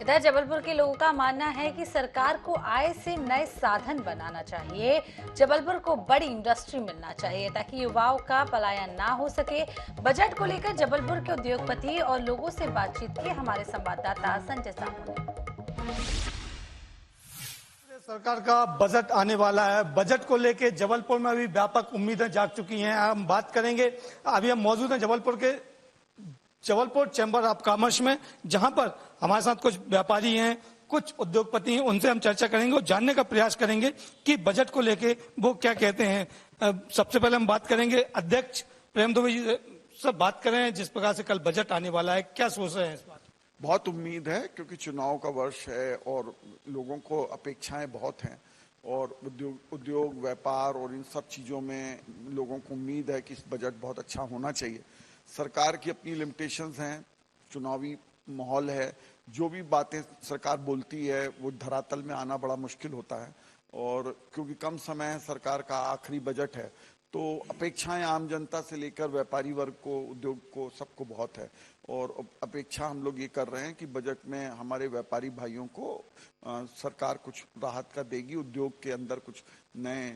इधर जबलपुर के लोगों का मानना है कि सरकार को आय से नए साधन बनाना चाहिए। जबलपुर को बड़ी इंडस्ट्री मिलना चाहिए ताकि युवाओं का पलायन ना हो सके। बजट को लेकर जबलपुर के उद्योगपति और लोगों से बातचीत की हमारे संवाददाता संजय साहू ने। सरकार का बजट आने वाला है। बजट को लेकर जबलपुर में अभी व्यापक उम्मीदें जाग चुकी हैं। हम बात करेंगे, अभी हम मौजूद हैं जबलपुर चैम्बर ऑफ कॉमर्स में, जहां पर हमारे साथ कुछ व्यापारी हैं, कुछ उद्योगपति हैं। उनसे हम चर्चा करेंगे और जानने का प्रयास करेंगे कि बजट को लेके वो क्या कहते हैं। सबसे पहले हम बात करेंगे अध्यक्ष प्रेम दुबे जी से बात करें। जिस प्रकार से कल बजट आने वाला है, क्या सोच रहे हैं इस बात? बहुत उम्मीद है क्योंकि चुनाव का वर्ष है और लोगों को अपेक्षाएं बहुत हैं और उद्योग व्यापार और इन सब चीज़ों में लोगों को उम्मीद है कि इस बजट बहुत अच्छा होना चाहिए। सरकार की अपनी लिमिटेशंस हैं, चुनावी माहौल है, जो भी बातें सरकार बोलती है वो धरातल में आना बड़ा मुश्किल होता है और क्योंकि कम समय है, सरकार का आखिरी बजट है, तो अपेक्षाएं आम जनता से लेकर व्यापारी वर्ग को, उद्योग को, सबको बहुत है और अपेक्षा हम लोग ये कर रहे हैं कि बजट में हमारे व्यापारी भाइयों को सरकार कुछ राहत का देगी, उद्योग के अंदर कुछ नए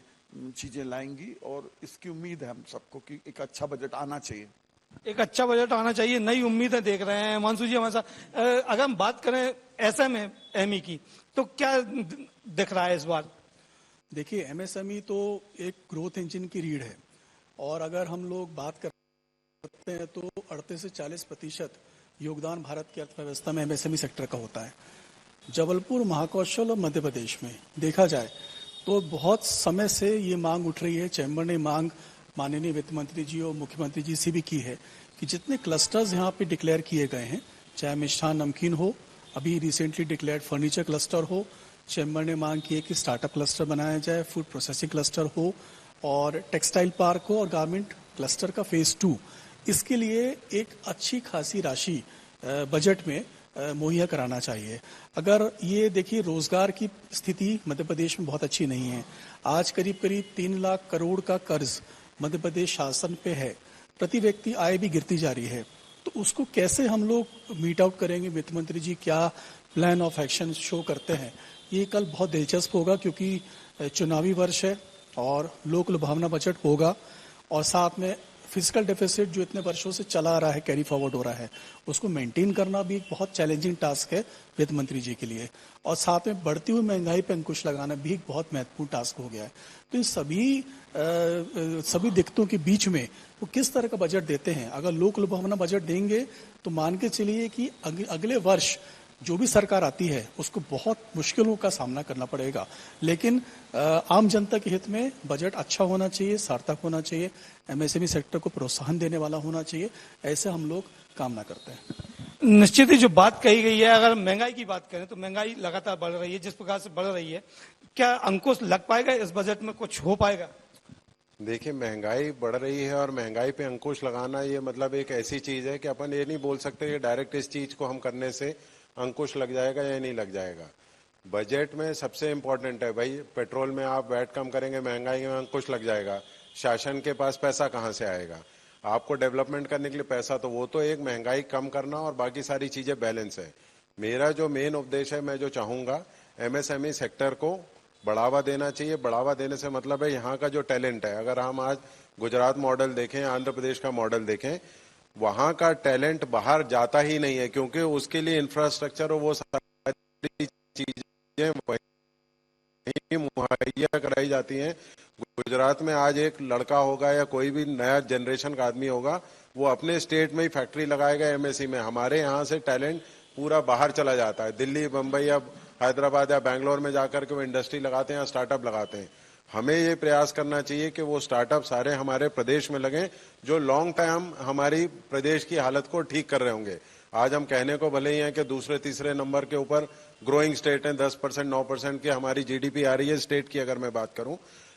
चीजें लाएंगी और इसकी उम्मीद है हम सबको कि एक अच्छा बजट आना चाहिए। एक अच्छा बजट आना चाहिए, नई उम्मीदें देख रहे हैं। मानसू जी हमारे साथ, अगर हम बात करें एमएसएमई की, तो क्या दिख रहा है इस बार? देखिए, एमएसएमई तो एक ग्रोथ इंजन की रीढ़ है और अगर हम लोग बात करते हैं तो 38 से 40% योगदान भारत की अर्थव्यवस्था में एमएसएमई सेक्टर का होता है। जबलपुर, महाकौशल और मध्य प्रदेश में देखा जाए तो बहुत समय से ये मांग उठ रही है। चैम्बर ने मांग माननीय वित्त मंत्री जी और मुख्यमंत्री जी से भी की है कि जितने क्लस्टर्स यहाँ पे डिक्लेयर किए गए हैं, चाहे मिष्ठान नमकीन हो, अभी रिसेंटली डिक्लेयर्ड फर्नीचर क्लस्टर हो, चैम्बर ने मांग की है कि स्टार्टअप क्लस्टर बनाया जाए, फूड प्रोसेसिंग क्लस्टर हो और टेक्सटाइल पार्क हो और गारमेंट क्लस्टर का फेज 2। इसके लिए एक अच्छी खासी राशि बजट में मुहैया कराना चाहिए। अगर ये देखिए, रोजगार की स्थिति मध्य प्रदेश में बहुत अच्छी नहीं है। आज करीब 3 लाख करोड़ का कर्ज मध्य प्रदेश शासन पे है, प्रति व्यक्ति आय भी गिरती जा रही है, तो उसको कैसे हम लोग मीट आउट करेंगे? वित्त मंत्री जी क्या प्लान ऑफ एक्शन शो करते हैं, ये कल बहुत दिलचस्प होगा क्योंकि चुनावी वर्ष है और लोक लुभावना बजट होगा और साथ में फिजिकल डेफिसिट जो इतने वर्षों से चला आ रहा है, कैरी फॉरवर्ड हो रहा है, उसको मेंटेन करना भी एक बहुत चैलेंजिंग टास्क है वित्त मंत्री जी के लिए और साथ में बढ़ती हुई महंगाई पर अंकुश लगाना भी एक बहुत महत्वपूर्ण टास्क हो गया है। तो इन सभी दिक्कतों के बीच में वो किस तरह का बजट देते हैं? अगर लोक लुभावना बजट देंगे तो मान के चलिए कि अगले वर्ष जो भी सरकार आती है उसको बहुत मुश्किलों का सामना करना पड़ेगा, लेकिन आम जनता के हित में बजट अच्छा होना चाहिए, सार्थक होना चाहिए, एमएसएमई सेक्टर को प्रोत्साहन देने वाला होना चाहिए। ऐसे हम लोग कामना करते हैं। निश्चित ही जो बात कही गई है, अगर महंगाई की बात करें तो महंगाई लगातार बढ़ रही है। जिस प्रकार से बढ़ रही है, क्या अंकुश लग पाएगा इस बजट में? कुछ हो पाएगा? देखिए, महंगाई बढ़ रही है और महंगाई पे अंकुश लगाना ये मतलब एक ऐसी चीज है कि अपन ये नहीं बोल सकते कि डायरेक्ट इस चीज को हम करने से अंकुश लग जाएगा या नहीं लग जाएगा। बजट में सबसे इम्पोर्टेंट है भाई, पेट्रोल में आप वैट कम करेंगे, महंगाई में अंकुश लग जाएगा। शासन के पास पैसा कहाँ से आएगा? आपको डेवलपमेंट करने के लिए पैसा, तो वो तो एक महंगाई कम करना और बाकी सारी चीजें बैलेंस है। मेरा जो मेन उपदेश है, मैं जो चाहूंगा, एमएसएमई सेक्टर को बढ़ावा देना चाहिए। बढ़ावा देने से मतलब है यहाँ का जो टैलेंट है, अगर हम आज गुजरात मॉडल देखें, आंध्र प्रदेश का मॉडल देखें, वहां का टैलेंट बाहर जाता ही नहीं है क्योंकि उसके लिए इंफ्रास्ट्रक्चर और वो सारी चीजें वहीं मुहैया कराई जाती हैं। गुजरात में आज एक लड़का होगा या कोई भी नया जनरेशन का आदमी होगा, वो अपने स्टेट में ही फैक्ट्री लगाएगा एमएसई में। हमारे यहाँ से टैलेंट पूरा बाहर चला जाता है, दिल्ली, बम्बई या हैदराबाद या बैंगलोर में जाकर के वो इंडस्ट्री लगाते हैं या स्टार्टअप लगाते हैं। हमें ये प्रयास करना चाहिए कि वो स्टार्टअप सारे हमारे प्रदेश में लगें जो लॉन्ग टर्म हमारी प्रदेश की हालत को ठीक कर रहे होंगे। आज हम कहने को भले ही हैं कि दूसरे तीसरे नंबर के ऊपर ग्रोइंग स्टेट है, 10% 9% की हमारी जीडीपी आ रही है स्टेट की, अगर मैं बात करूं,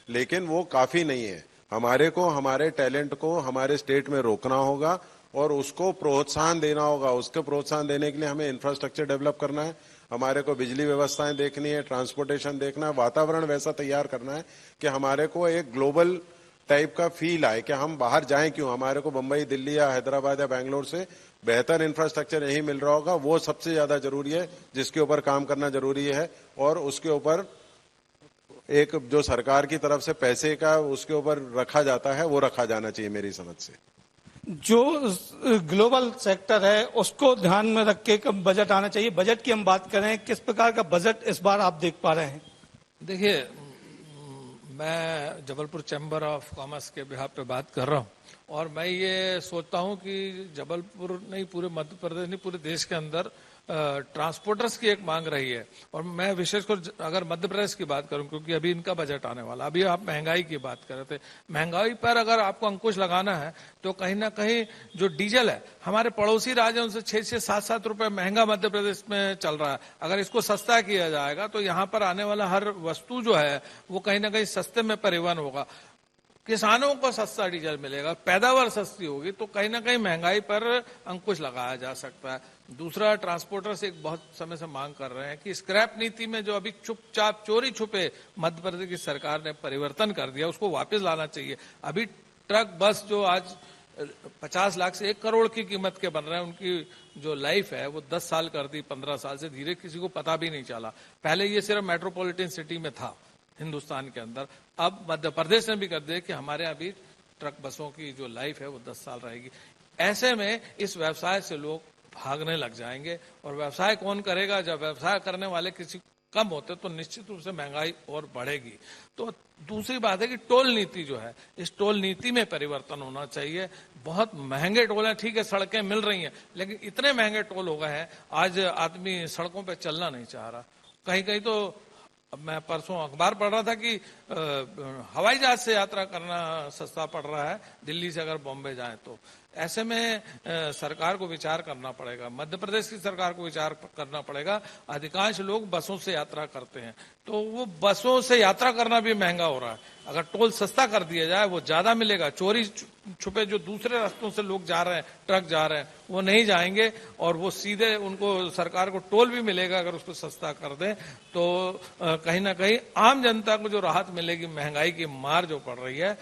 लेकिन वो काफी नहीं है। हमारे को हमारे टैलेंट को हमारे स्टेट में रोकना होगा और उसको प्रोत्साहन देना होगा। उसके प्रोत्साहन देने के लिए हमें इंफ्रास्ट्रक्चर डेवलप करना है, हमारे को बिजली व्यवस्थाएं देखनी है, ट्रांसपोर्टेशन देखना है, वातावरण वैसा तैयार करना है कि हमारे को एक ग्लोबल टाइप का फील आए कि हम बाहर जाएं क्यों, हमारे को बम्बई, दिल्ली या हैदराबाद या बैंगलोर से बेहतर इंफ्रास्ट्रक्चर यही मिल रहा होगा, वो सबसे ज्यादा जरूरी है, जिसके ऊपर काम करना जरूरी है। और उसके ऊपर एक जो सरकार की तरफ से पैसे का उसके ऊपर रखा जाता है, वो रखा जाना चाहिए मेरी समझ से। जो ग्लोबल सेक्टर है उसको ध्यान में रख के बजट आना चाहिए। बजट की हम बात करें, किस प्रकार का बजट इस बार आप देख पा रहे हैं? देखिए, मैं जबलपुर चैम्बर ऑफ कॉमर्स के बिहाफ पे बात कर रहा हूँ और मैं ये सोचता हूँ कि जबलपुर नहीं, पूरे मध्य प्रदेश नहीं, पूरे देश के अंदर ट्रांसपोर्टर्स की एक मांग रही है। और मैं विशेषकर अगर मध्य प्रदेश की बात करूं, क्योंकि अभी इनका बजट आने वाला, अभी आप महंगाई की बात कर रहे थे, महंगाई पर अगर आपको अंकुश लगाना है तो कहीं ना कहीं जो डीजल है, हमारे पड़ोसी राज्य उनसे 6-7 रुपए महंगा मध्य प्रदेश में चल रहा है। अगर इसको सस्ता किया जाएगा तो यहाँ पर आने वाला हर वस्तु जो है वो कहीं ना कहीं सस्ते में परिवहन होगा, किसानों को सस्ता डीजल मिलेगा, पैदावार सस्ती होगी, तो कहीं ना कहीं महंगाई पर अंकुश लगाया जा सकता है। दूसरा, ट्रांसपोर्टर्स एक बहुत समय से मांग कर रहे हैं कि स्क्रैप नीति में जो अभी चुपचाप चोरी छुपे मध्य प्रदेश की सरकार ने परिवर्तन कर दिया, उसको वापस लाना चाहिए। अभी ट्रक बस जो आज 50 लाख से 1 करोड़ की कीमत के बन रहे हैं, उनकी जो लाइफ है वो 10 साल कर दी, 15 साल से धीरे, किसी को पता भी नहीं चला। पहले ये सिर्फ मेट्रोपॉलिटन सिटी में था हिंदुस्तान के अंदर, अब मध्य प्रदेश ने भी कर दिया कि हमारे यहाँ भी ट्रक बसों की जो लाइफ है वो 10 साल रहेगी। ऐसे में इस व्यवसाय से लोग भागने लग जाएंगे, और व्यवसाय कौन करेगा? जब व्यवसाय करने वाले किसी कम होते तो निश्चित रूप से महंगाई और बढ़ेगी। तो दूसरी बात है कि टोल नीति जो है, इस टोल नीति में परिवर्तन होना चाहिए। बहुत महंगे टोल हैं, ठीक है, सड़कें मिल रही हैं, लेकिन इतने महंगे टोल हो गए हैं आज आदमी सड़कों पर चलना नहीं चाह रहा। कहीं कहीं तो अब मैं परसों अखबार पढ़ रहा था कि हवाई जहाज से यात्रा करना सस्ता पड़ रहा है दिल्ली से अगर बॉम्बे जाएं तो। ऐसे में सरकार को विचार करना पड़ेगा, मध्य प्रदेश की सरकार को विचार करना पड़ेगा। अधिकांश लोग बसों से यात्रा करते हैं, तो वो बसों से यात्रा करना भी महंगा हो रहा है। अगर टोल सस्ता कर दिया जाए वो ज्यादा मिलेगा, चोरी छुपे जो दूसरे रास्तों से लोग जा रहे हैं, ट्रक जा रहे हैं, वो नहीं जाएंगे और वो सीधे उनको सरकार को टोल भी मिलेगा। अगर उसको सस्ता कर दें तो कहीं ना कहीं आम जनता को जो राहत मिलेगी, महंगाई की मार जो पड़ रही है,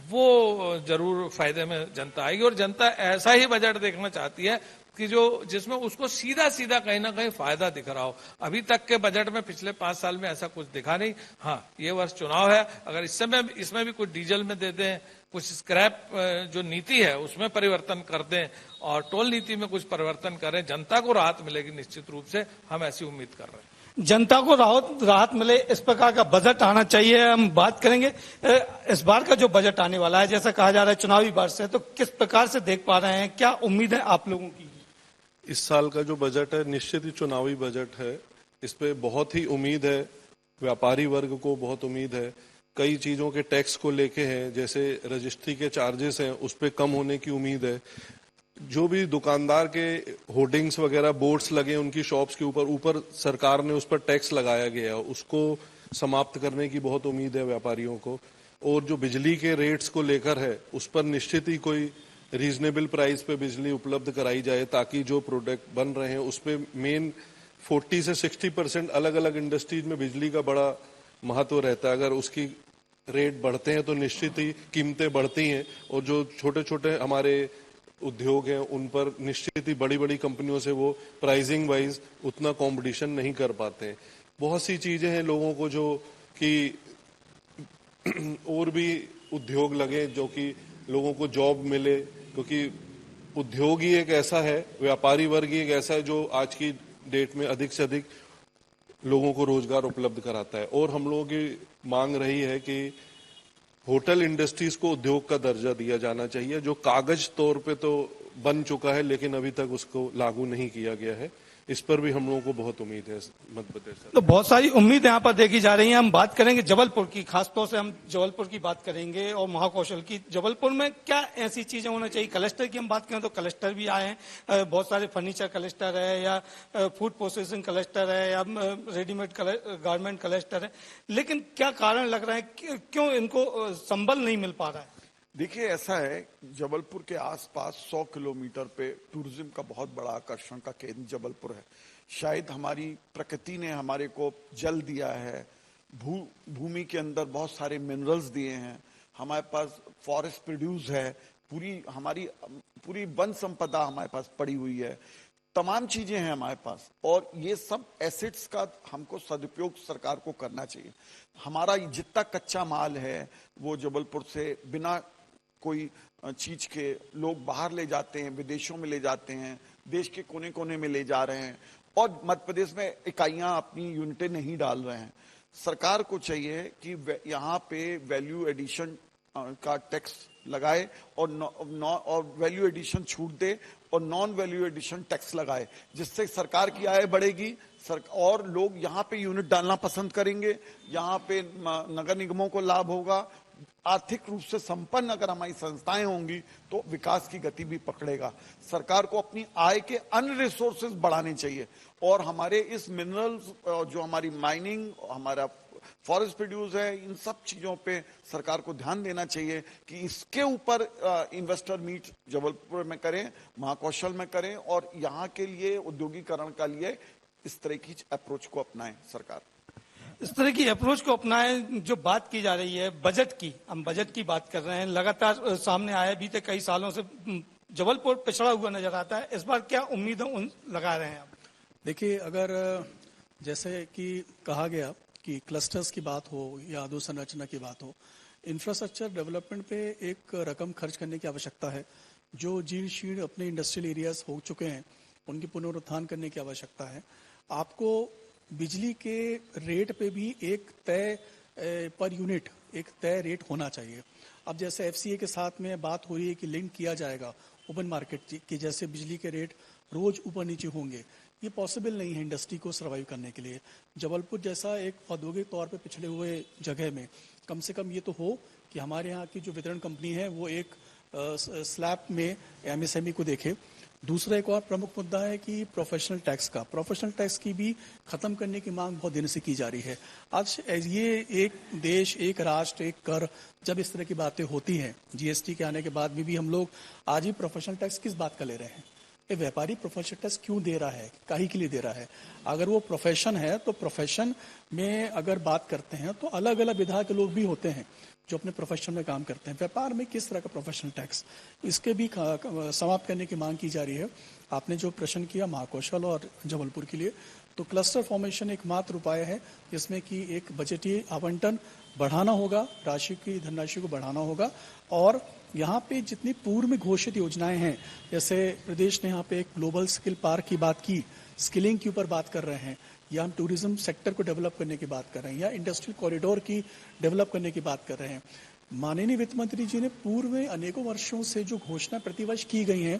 वो जरूर फायदे में जनता आएगी। और जनता ऐसा ही बजट देखना चाहती है कि जो जिसमें उसको सीधा सीधा कहीं ना कहीं फायदा दिख रहा हो। अभी तक के बजट में पिछले 5 साल में ऐसा कुछ दिखा नहीं। हाँ, ये वर्ष चुनाव है, अगर इसमें भी कुछ डीजल में दे दें, कुछ स्क्रैप जो नीति है उसमें परिवर्तन कर दें और टोल नीति में कुछ परिवर्तन करें, जनता को राहत मिलेगी निश्चित रूप से, हम ऐसी उम्मीद कर रहे हैं। जनता को राहत मिले, इस प्रकार का बजट आना चाहिए। हम बात करेंगे इस बार का जो बजट आने वाला है, जैसा कहा जा रहा है चुनावी वर्ष है, तो किस प्रकार से देख पा रहे हैं, क्या उम्मीद है आप लोगों की? इस साल का जो बजट है निश्चित ही चुनावी बजट है, इस पे बहुत ही उम्मीद है, व्यापारी वर्ग को बहुत उम्मीद है। कई चीजों के टैक्स को लेके हैं, जैसे रजिस्ट्री के चार्जेस हैं उस पे कम होने की उम्मीद है। जो भी दुकानदार के होर्डिंग्स वगैरह बोर्ड्स लगे उनकी शॉप्स के ऊपर सरकार ने उस पर टैक्स लगाया गया है, उसको समाप्त करने की बहुत उम्मीद है व्यापारियों को। और जो बिजली के रेट्स को लेकर है उस पर निश्चित ही कोई रीजनेबल प्राइस पे बिजली उपलब्ध कराई जाए, ताकि जो प्रोडक्ट बन रहे हैं उस पे मेन 40 से 60% अलग अलग इंडस्ट्रीज में बिजली का बड़ा महत्व रहता है। अगर उसकी रेट बढ़ते हैं तो निश्चित ही कीमतें बढ़ती हैं, और जो छोटे छोटे हमारे उद्योग हैं उन पर निश्चित ही बड़ी बड़ी कंपनियों से वो प्राइसिंग वाइज उतना कंपटीशन नहीं कर पाते हैं। बहुत सी चीजें हैं लोगों को जो कि और भी उद्योग लगे, जो कि लोगों को जॉब मिले, क्योंकि उद्योग ही एक ऐसा है, व्यापारी वर्ग ही एक ऐसा है जो आज की डेट में अधिक से अधिक लोगों को रोजगार उपलब्ध कराता है। और हम लोगों की मांग रही है कि होटल इंडस्ट्रीज को उद्योग का दर्जा दिया जाना चाहिए, जो कागज तौर पे तो बन चुका है लेकिन अभी तक उसको लागू नहीं किया गया है। इस पर भी हम लोगों को बहुत उम्मीद है मध्य प्रदेश से। तो बहुत सारी उम्मीद यहाँ पर देखी जा रही है। हम बात करेंगे जबलपुर की, खासतौर से हम जबलपुर की बात करेंगे और महाकौशल की। जबलपुर में क्या ऐसी चीजें होना चाहिए? क्लस्टर की हम बात करें तो क्लस्टर भी आए हैं, बहुत सारे फर्नीचर क्लस्टर है या फूड प्रोसेसिंग क्लस्टर है या रेडीमेड गारमेंट क्लस्टर है, लेकिन क्या कारण लग रहा है क्यों इनको संबल नहीं मिल पा रहा है? देखिए, ऐसा है, जबलपुर के आसपास 100 किलोमीटर पे टूरिज्म का बहुत बड़ा आकर्षण का केंद्र जबलपुर है। शायद हमारी प्रकृति ने हमारे को जल दिया है, भूमि के अंदर बहुत सारे मिनरल्स दिए हैं, हमारे पास फॉरेस्ट प्रोड्यूस है, पूरी वन संपदा हमारे पास पड़ी हुई है, तमाम चीजें हैं हमारे पास, और ये सब एसेट्स का हमको सदुपयोग सरकार को करना चाहिए। हमारा जितना कच्चा माल है वो जबलपुर से बिना कोई चीज के लोग बाहर ले जाते हैं, विदेशों में ले जाते हैं, देश के कोने कोने में ले जा रहे हैं, और मध्य प्रदेश में इकाइयां अपनी यूनिटें नहीं डाल रहे हैं। सरकार को चाहिए कि यहाँ पे वैल्यू एडिशन का टैक्स लगाए और वैल्यू एडिशन छूट दे और नॉन वैल्यू एडिशन टैक्स लगाए, जिससे सरकार की आय बढ़ेगी और लोग यहाँ पे यूनिट डालना पसंद करेंगे, यहाँ पे नगर निगमों को लाभ होगा। आर्थिक रूप से संपन्न अगर हमारी संस्थाएं होंगी तो विकास की गति भी पकड़ेगा। सरकार को अपनी आय के अन्य रिसोर्सेज बढ़ाने चाहिए, और हमारे इस मिनरल्स जो हमारी माइनिंग, हमारा फॉरेस्ट प्रोड्यूस है, इन सब चीजों पे सरकार को ध्यान देना चाहिए कि इसके ऊपर इन्वेस्टर मीट जबलपुर में करें, महाकौशल में करें, और यहाँ के लिए उद्योगीकरण का लिए इस तरह की अप्रोच को अपनाएं सरकार। इस तरह की अप्रोच को अपनाएं। जो बात की जा रही है बजट की, हम बजट की बात कर रहे हैं, लगातार सामने आया, बीते कई सालों से जबलपुर पिछड़ा हुआ नजर आता है। इस बार क्या उम्मीदें लगा रहे हैं आप? देखिए, अगर जैसे कि कहा गया कि क्लस्टर्स की बात हो या अधोसंरचना की बात हो, इंफ्रास्ट्रक्चर डेवलपमेंट पे एक रकम खर्च करने की आवश्यकता है। जो जीर्ण शीर्ण अपने इंडस्ट्रियल एरियाज हो चुके हैं उनकी पुनरुत्थान करने की आवश्यकता है। आपको बिजली के रेट पे भी एक तय पर यूनिट एक तय रेट होना चाहिए। अब जैसे एफसीए के साथ में बात हो रही है कि लिंक किया जाएगा ओपन मार्केट की, जैसे बिजली के रेट रोज ऊपर नीचे होंगे, ये पॉसिबल नहीं है इंडस्ट्री को सर्वाइव करने के लिए। जबलपुर जैसा एक औद्योगिक तौर पे पिछड़े हुए जगह में कम से कम ये तो हो कि हमारे यहाँ की जो वितरण कंपनी है वो एक स्लैब में एमएसएमई को देखे। दूसरा एक और प्रमुख मुद्दा है कि प्रोफेशनल टैक्स की भी खत्म करने की मांग बहुत दिन से की जा रही है। आज ये एक देश, एक राष्ट्र, एक कर, जब इस तरह की बातें होती हैं, जीएसटी के आने के बाद भी हम लोग आज ही प्रोफेशनल टैक्स किस बात का ले रहे हैं? ये व्यापारी प्रोफेशनल टैक्स क्यों दे रहा है, काहे के लिए दे रहा है? अगर वो प्रोफेशन है तो प्रोफेशन में अगर बात करते हैं तो अलग अलग विधा के लोग भी होते हैं जो अपने प्रोफेशन में काम करते हैं। व्यापार में किस तरह का प्रोफेशनल टैक्स, इसके भी समाप्त करने की मांग की जा रही है। आपने जो प्रश्न किया महाकौशल और जबलपुर के लिए, तो क्लस्टर फॉर्मेशन एकमात्र उपाय है जिसमें कि एक बजटीय आवंटन बढ़ाना होगा, धनराशि को बढ़ाना होगा, और यहाँ पे जितनी पूर्व में घोषित योजनाएं हैं, जैसे प्रदेश ने यहाँ पे एक ग्लोबल स्किल पार्क की बात की, स्किलिंग के ऊपर बात कर रहे हैं, या हम टूरिज्म सेक्टर को डेवलप करने की बात कर रहे हैं, या इंडस्ट्रियल कॉरिडोर की डेवलप करने की बात कर रहे हैं। माननीय वित्त मंत्री जी ने पूर्व में अनेकों वर्षों से जो घोषणा प्रतिवर्ष की गई हैं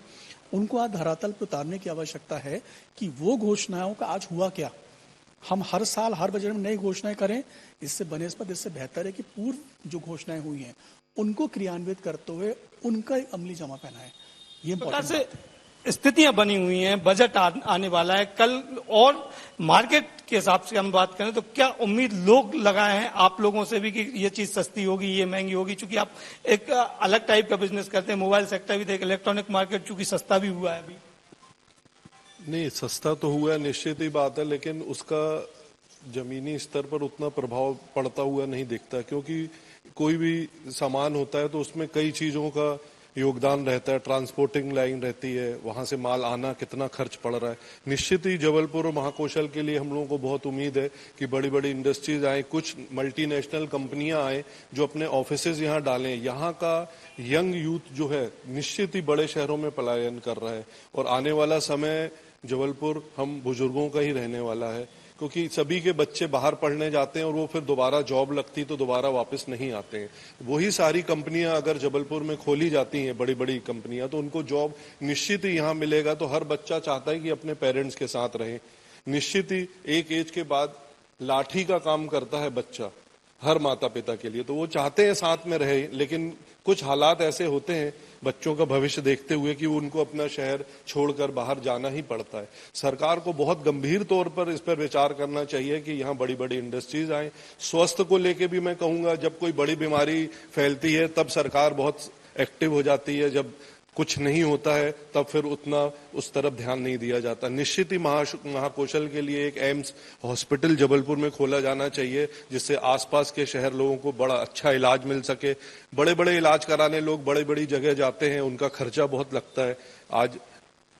उनको आज धरातल पर उतारने की आवश्यकता है कि वो घोषणाओं का आज हुआ क्या। हम हर साल हर बजट में नई घोषणाएं करें, इससे बनिस्बत इससे बेहतर है कि पूर्व जो घोषणाएं हुई हैं उनको क्रियान्वित करते हुए उनका अमली जमा पहनाएं। ये प्रकार से स्थितियां बनी हुई हैं, बजट आने वाला है कल, और मार्केट के हिसाब से हम बात करें तो क्या उम्मीद लोग लगाए हैं आप लोगों से भी कि ये चीज सस्ती होगी, ये महंगी होगी? चूंकि आप एक अलग टाइप का बिजनेस करते हैं, मोबाइल सेक्टर भी देख, इलेक्ट्रॉनिक मार्केट चूंकि सस्ता भी हुआ है अभी। नहीं, सस्ता तो हुआ है, निश्चित ही बात है, लेकिन उसका जमीनी स्तर पर उतना प्रभाव पड़ता हुआ नहीं दिखता, क्योंकि कोई भी सामान होता है तो उसमें कई चीजों का योगदान रहता है। ट्रांसपोर्टिंग लाइन रहती है, वहां से माल आना, कितना खर्च पड़ रहा है। निश्चित ही जबलपुर और महाकौशल के लिए हम लोगों को बहुत उम्मीद है कि बड़ी बड़ी इंडस्ट्रीज आए, कुछ मल्टीनेशनल कंपनियां आए जो अपने ऑफिसेज यहाँ डालें। यहाँ का यंग यूथ जो है निश्चित ही बड़े शहरों में पलायन कर रहा है, और आने वाला समय जबलपुर हम बुजुर्गों का ही रहने वाला है, क्योंकि सभी के बच्चे बाहर पढ़ने जाते हैं और वो फिर दोबारा जॉब लगती तो दोबारा वापस नहीं आते हैं। वही सारी कंपनियां अगर जबलपुर में खोली जाती हैं, बड़ी बड़ी कंपनियां, तो उनको जॉब निश्चित ही यहाँ मिलेगा। तो हर बच्चा चाहता है कि अपने पेरेंट्स के साथ रहे। निश्चित ही एक एज के बाद लाठी का काम करता है बच्चा हर माता पिता के लिए, तो वो चाहते हैं साथ में रहे, लेकिन कुछ हालात ऐसे होते हैं बच्चों का भविष्य देखते हुए कि उनको अपना शहर छोड़कर बाहर जाना ही पड़ता है। सरकार को बहुत गंभीर तौर पर इस पर विचार करना चाहिए कि यहाँ बड़ी बड़ी इंडस्ट्रीज आए। स्वास्थ्य को लेके भी मैं कहूंगा, जब कोई बड़ी बीमारी फैलती है तब सरकार बहुत एक्टिव हो जाती है। जब कुछ नहीं होता है तब फिर उतना उस तरफ ध्यान नहीं दिया जाता। निश्चित ही महाकौशल के लिए एक एम्स हॉस्पिटल जबलपुर में खोला जाना चाहिए, जिससे आसपास के शहर लोगों को बड़ा अच्छा इलाज मिल सके। बड़े बड़े इलाज कराने लोग बड़ी बड़ी जगह जाते हैं, उनका खर्चा बहुत लगता है। आज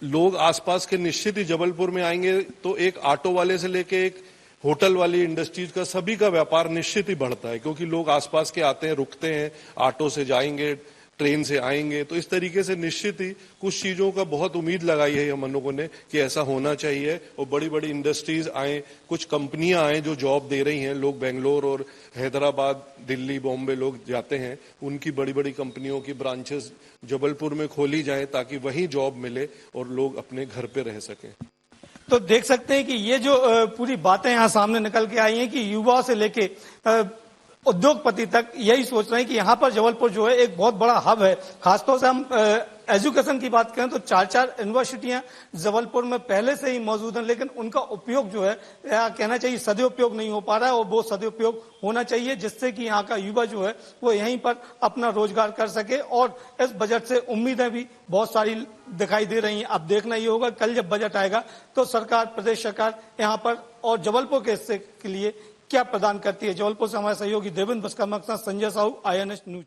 लोग आसपास के निश्चित ही जबलपुर में आएंगे तो एक ऑटो वाले से लेके एक होटल वाली इंडस्ट्रीज का सभी का व्यापार निश्चित ही बढ़ता है, क्योंकि लोग आसपास के आते हैं, रुकते हैं, ऑटो से जाएंगे, ट्रेन से आएंगे। तो इस तरीके से निश्चित ही कुछ चीजों का बहुत उम्मीद लगाई है हम लोगों ने कि ऐसा होना चाहिए और बड़ी बड़ी इंडस्ट्रीज आए, कुछ कंपनियां आए जो जॉब दे रही हैं। लोग बेंगलोर और हैदराबाद, दिल्ली, बॉम्बे लोग जाते हैं, उनकी बड़ी बड़ी कंपनियों की ब्रांचेस जबलपुर में खोली जाए ताकि वहीं जॉब मिले और लोग अपने घर पे रह सकें। तो देख सकते हैं कि ये जो पूरी बातें यहाँ सामने निकल के आई हैं कि युवा से लेके उद्योगपति तक यही सोच रहे हैं कि यहाँ पर जबलपुर जो है एक बहुत बड़ा हब है। खासतौर से हम एजुकेशन की बात करें तो 4 यूनिवर्सिटियां जबलपुर में पहले से ही मौजूद हैं, लेकिन उनका उपयोग जो है कहना चाहिए सदुपयोग नहीं हो पा रहा है, और वो सदुपयोग होना चाहिए जिससे कि यहाँ का युवा जो है वो यहीं पर अपना रोजगार कर सके। और इस बजट से उम्मीदें भी बहुत सारी दिखाई दे रही हैं। अब देखना ये होगा कल जब बजट आएगा तो सरकार, प्रदेश सरकार यहाँ पर और जबलपुर के हिस्से के लिए क्या प्रदान करती है। जबलपुर से हमारे सहयोगी देवेंद्र बसका, संजय साहू, INS न्यूज।